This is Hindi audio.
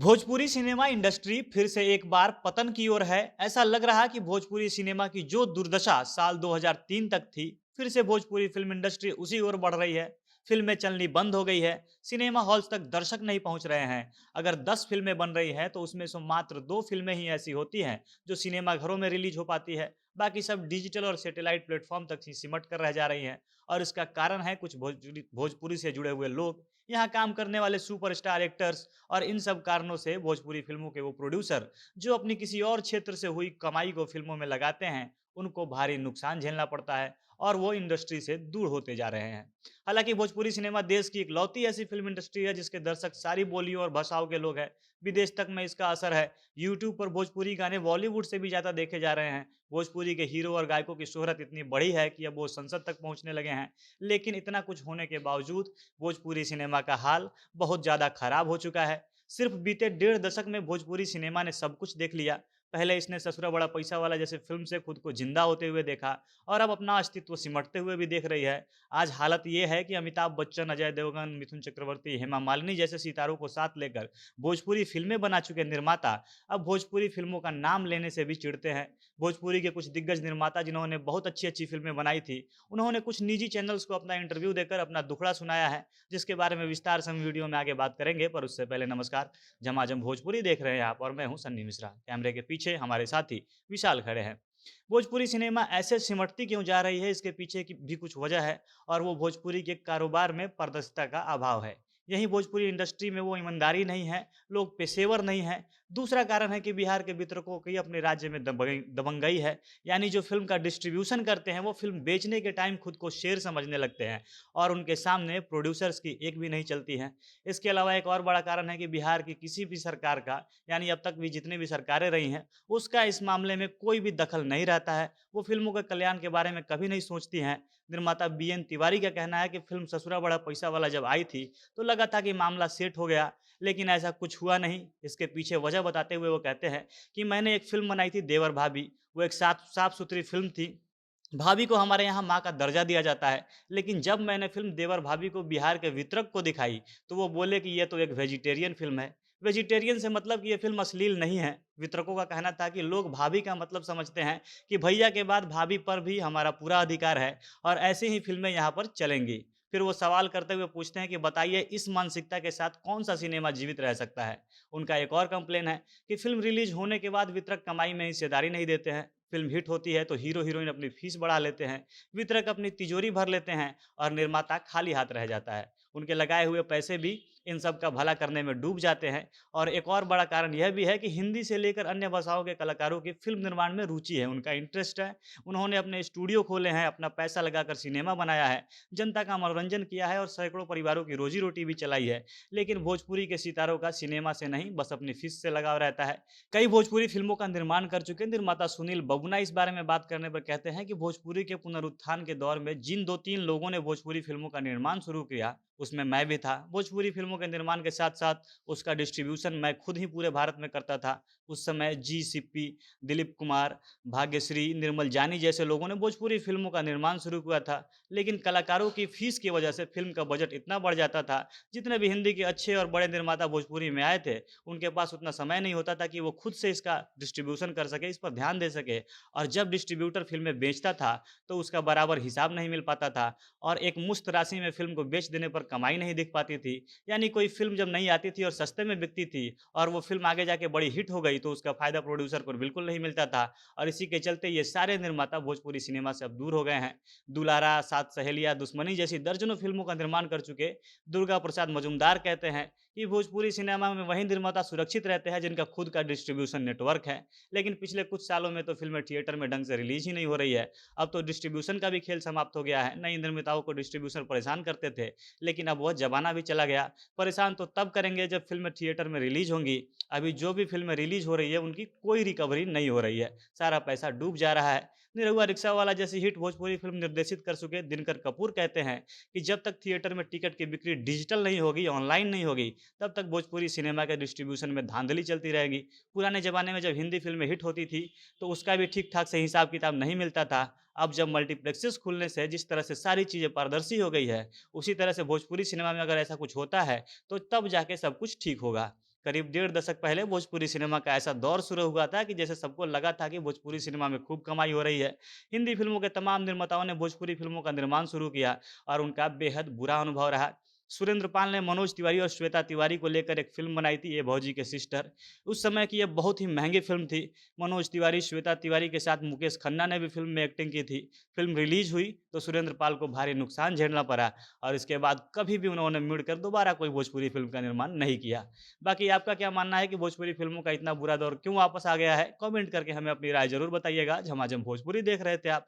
भोजपुरी सिनेमा इंडस्ट्री फिर से एक बार पतन की ओर है। ऐसा लग रहा कि भोजपुरी सिनेमा की जो दुर्दशा साल 2003 तक थी, फिर से भोजपुरी फिल्म इंडस्ट्री उसी ओर बढ़ रही है। फिल्में चलनी बंद हो गई है। सिनेमा हॉल्स तक दर्शक नहीं पहुंच रहे हैं। अगर 10 फिल्में बन रही हैं तो उसमें से मात्र 2 फिल्में ही ऐसी होती हैं जो सिनेमा घरों में रिलीज हो पाती है। बाकी सब डिजिटल और सैटेलाइट प्लेटफॉर्म तक ही सिमट कर रह जा रही हैं। और इसका कारण है कुछ भोजपुरी भोजपुरी से जुड़े हुए लोग, यहाँ काम करने वाले सुपरस्टार एक्टर्स और इन सब कारणों से भोजपुरी फिल्मों के वो प्रोड्यूसर जो अपनी किसी और क्षेत्र से हुई कमाई को फिल्मों में लगाते हैं, उनको भारी नुकसान झेलना पड़ता है और वो इंडस्ट्री से दूर होते जा रहे हैं। हालांकि भोजपुरी सिनेमा देश की इकलौती ऐसी फिल्म इंडस्ट्री है जिसके दर्शक सारी बोलियों और भाषाओं के लोग हैं। विदेश तक में इसका असर है। यूट्यूब पर भोजपुरी गाने बॉलीवुड से भी ज्यादा देखे जा रहे हैं। भोजपुरी के हीरो और गायकों की शोहरत इतनी बड़ी है कि अब वो संसद तक पहुंचने लगे हैं। लेकिन इतना कुछ होने के बावजूद भोजपुरी सिनेमा का हाल बहुत ज़्यादा खराब हो चुका है। सिर्फ बीते डेढ़ दशक में भोजपुरी सिनेमा ने सब कुछ देख लिया। पहले इसने ससुरा बड़ा पैसा वाला जैसे फिल्म से खुद को जिंदा होते हुए देखा और अब अपना अस्तित्व सिमटते हुए भी देख रही है। आज हालत ये है कि अमिताभ बच्चन, अजय देवगन, मिथुन चक्रवर्ती, हेमा मालिनी जैसे सितारों को साथ लेकर भोजपुरी फिल्में बना चुके निर्माता अब भोजपुरी फिल्मों का नाम लेने से भी चिढ़ते हैं। भोजपुरी के कुछ दिग्गज निर्माता जिन्होंने बहुत अच्छी अच्छी फिल्में बनाई थी, उन्होंने कुछ निजी चैनल्स को अपना इंटरव्यू देकर अपना दुखड़ा सुनाया है, जिसके बारे में विस्तार से हम वीडियो में आगे बात करेंगे। पर उससे पहले नमस्कार, झमाझम भोजपुरी देख रहे हैं आप और मैं हूं सन्नी मिश्रा। कैमरे के पीछे हमारे साथी विशाल खड़े हैं। भोजपुरी सिनेमा ऐसे सिमटती क्यों जा रही है, इसके पीछे की भी कुछ वजह है और वो भोजपुरी के कारोबार में पारदर्शिता का अभाव है। यही भोजपुरी इंडस्ट्री में वो ईमानदारी नहीं है, लोग पेशेवर नहीं है। दूसरा कारण है कि बिहार के वितरकों की अपने राज्य में दबंगई है। यानी जो फिल्म का डिस्ट्रीब्यूशन करते हैं वो फिल्म बेचने के टाइम खुद को शेर समझने लगते हैं और उनके सामने प्रोड्यूसर्स की एक भी नहीं चलती है। इसके अलावा एक और बड़ा कारण है कि बिहार की किसी भी सरकार का, यानी अब तक भी जितनी भी सरकारें रही हैं, उसका इस मामले में कोई भी दखल नहीं रहता है। वो फिल्मों के कल्याण के बारे में कभी नहीं सोचती हैं। निर्माता बीएन तिवारी का कहना है कि फिल्म ससुरा बड़ा पैसा वाला जब आई थी तो लगा था कि मामला सेट हो गया, लेकिन ऐसा कुछ हुआ नहीं। इसके पीछे वजह बताते हुए वो कहते हैं कि मैंने एक फिल्म बनाई थी देवर भाभी, वो एक साफ साफ सुथरी फिल्म थी। भाभी को हमारे यहाँ माँ का दर्जा दिया जाता है, लेकिन जब मैंने फ़िल्म देवर भाभी को बिहार के वितरक को दिखाई, तो वो बोले कि ये तो एक वेजिटेरियन फ़िल्म है। वेजिटेरियन से मतलब कि ये फ़िल्म अश्लील नहीं है। वितरकों का कहना था कि लोग भाभी का मतलब समझते हैं कि भैया के बाद भाभी पर भी हमारा पूरा अधिकार है और ऐसी ही फ़िल्में यहाँ पर चलेंगी। फिर वो सवाल करते हुए पूछते हैं कि बताइए इस मानसिकता के साथ कौन-सा सिनेमा जीवित रह सकता है? उनका एक और कंप्लेन है कि फ़िल्म रिलीज़ होने के बाद वितरक कमाई में हिस्सेदारी नहीं देते हैं। फिल्म हिट होती है तो हीरो-हीरोइन अपनी फीस बढ़ा लेते हैं, वितरक अपनी तिजोरी भर लेते हैं और निर्माता खाली हाथ रह जाता है। उनके लगाए हुए पैसे भी इन सब का भला करने में डूब जाते हैं। और एक और बड़ा कारण यह भी है कि हिंदी से लेकर अन्य भाषाओं के कलाकारों की फिल्म निर्माण में रुचि है, उनका इंटरेस्ट है। उन्होंने अपने स्टूडियो खोले हैं, अपना पैसा लगाकर सिनेमा बनाया है, जनता का मनोरंजन किया है और सैकड़ों परिवारों की रोजी-रोटी भी चलाई है। लेकिन भोजपुरी के सितारों का सिनेमा से नहीं, बस अपनी फीस से लगाव रहता है। कई भोजपुरी फिल्मों का निर्माण कर चुके निर्माता सुनील बबुना इस बारे में बात करने पर कहते हैं कि भोजपुरी के पुनरुत्थान के दौर में जिन 2-3 लोगों ने भोजपुरी फिल्मों का निर्माण शुरू किया, उसमें मैं भी था। भोजपुरी फिल्मों के निर्माण के साथ-साथ उसका डिस्ट्रीब्यूशन मैं खुद ही पूरे भारत में करता था। उस समय जी सिप्पी, दिलीप कुमार, भाग्यश्री, निर्मल जानी जैसे लोगों ने भोजपुरी फिल्मों का निर्माण शुरू किया था। लेकिन कलाकारों की फीस की वजह से फिल्म का बजट इतना बढ़ जाता था, जितने भी हिंदी के अच्छे और बड़े निर्माता भोजपुरी में आए थे, उनके पास उतना समय नहीं होता था कि वो खुद से इसका डिस्ट्रीब्यूशन कर सके, इस पर ध्यान दे सके। और जब डिस्ट्रीब्यूटर फ़िल्में बेचता था, तो उसका बराबर हिसाब नहीं मिल पाता था और एक मुश्त राशि में फ़िल्म को बेच देने पर कमाई नहीं दिख पाती थी। यानी कोई फ़िल्म जब नहीं आती थी और सस्ते में बिकती थी और वो फ़िल्म आगे जाके बड़ी हिट हो गई, तो उसका फ़ायदा प्रोड्यूसर को बिल्कुल नहीं मिलता था और इसी के चलते ये सारे निर्माता भोजपुरी सिनेमा से अब दूर हो गए हैं। दुलारा, सात सहेलियाँ, दुश्मनी जैसी दर्जनों फ़िल्मों का निर्माण कर चुके दुर्गा प्रसाद मजूमदार कहते हैं कि भोजपुरी सिनेमा में वही निर्माता सुरक्षित रहते हैं जिनका खुद का डिस्ट्रीब्यूशन नेटवर्क है। लेकिन पिछले कुछ सालों में तो फिल्में थिएटर में ढंग से रिलीज ही नहीं हो रही है। अब तो डिस्ट्रीब्यूशन का भी खेल समाप्त हो गया है। नई निर्माताओं को डिस्ट्रीब्यूशन परेशान करते थे, लेकिन अब वह जमाना भी चला गया। परेशान तो तब करेंगे जब फिल्में थिएटर में रिलीज होंगी। अभी जो भी फिल्में रिलीज हो रही है उनकी कोई रिकवरी नहीं हो रही है, सारा पैसा डूब जा रहा है। निरहुआ रिक्शा वाला जैसी हिट भोजपुरी फिल्म निर्देशित कर चुके दिनकर कपूर कहते हैं कि जब तक थिएटर में टिकट की बिक्री डिजिटल नहीं होगी, ऑनलाइन नहीं होगी, तब तक भोजपुरी सिनेमा के डिस्ट्रीब्यूशन में धांधली चलती रहेगी। पुराने ज़माने में जब हिंदी फिल्में हिट होती थी, तो उसका भी ठीक-ठाक से हिसाब-किताब नहीं मिलता था। अब जब मल्टीप्लेक्सेस खुलने से जिस तरह से सारी चीज़ें पारदर्शी हो गई है, उसी तरह से भोजपुरी सिनेमा में अगर ऐसा कुछ होता है, तो तब जाके सब कुछ ठीक होगा। करीब डेढ़ दशक पहले भोजपुरी सिनेमा का ऐसा दौर शुरू हुआ था कि जैसे सबको लगा था कि भोजपुरी सिनेमा में खूब कमाई हो रही है। हिंदी फिल्मों के तमाम निर्माताओं ने भोजपुरी फिल्मों का निर्माण शुरू किया और उनका बेहद बुरा अनुभव रहा। सुरेंद्र पाल ने मनोज तिवारी और श्वेता तिवारी को लेकर एक फिल्म बनाई थी, ये भौजी के सिस्टर। उस समय की ये बहुत ही महंगी फिल्म थी। मनोज तिवारी, श्वेता तिवारी के साथ मुकेश खन्ना ने भी फिल्म में एक्टिंग की थी। फिल्म रिलीज हुई तो सुरेंद्र पाल को भारी नुकसान झेलना पड़ा और इसके बाद कभी भी उन्होंने मुड़कर दोबारा कोई भोजपुरी फिल्म का निर्माण नहीं किया। बाकी आपका क्या मानना है कि भोजपुरी फिल्मों का इतना बुरा दौर क्यों वापस आ गया है? कमेंट करके हमें अपनी राय ज़रूर बताइएगा। झमाझम भोजपुरी देख रहे थे आप।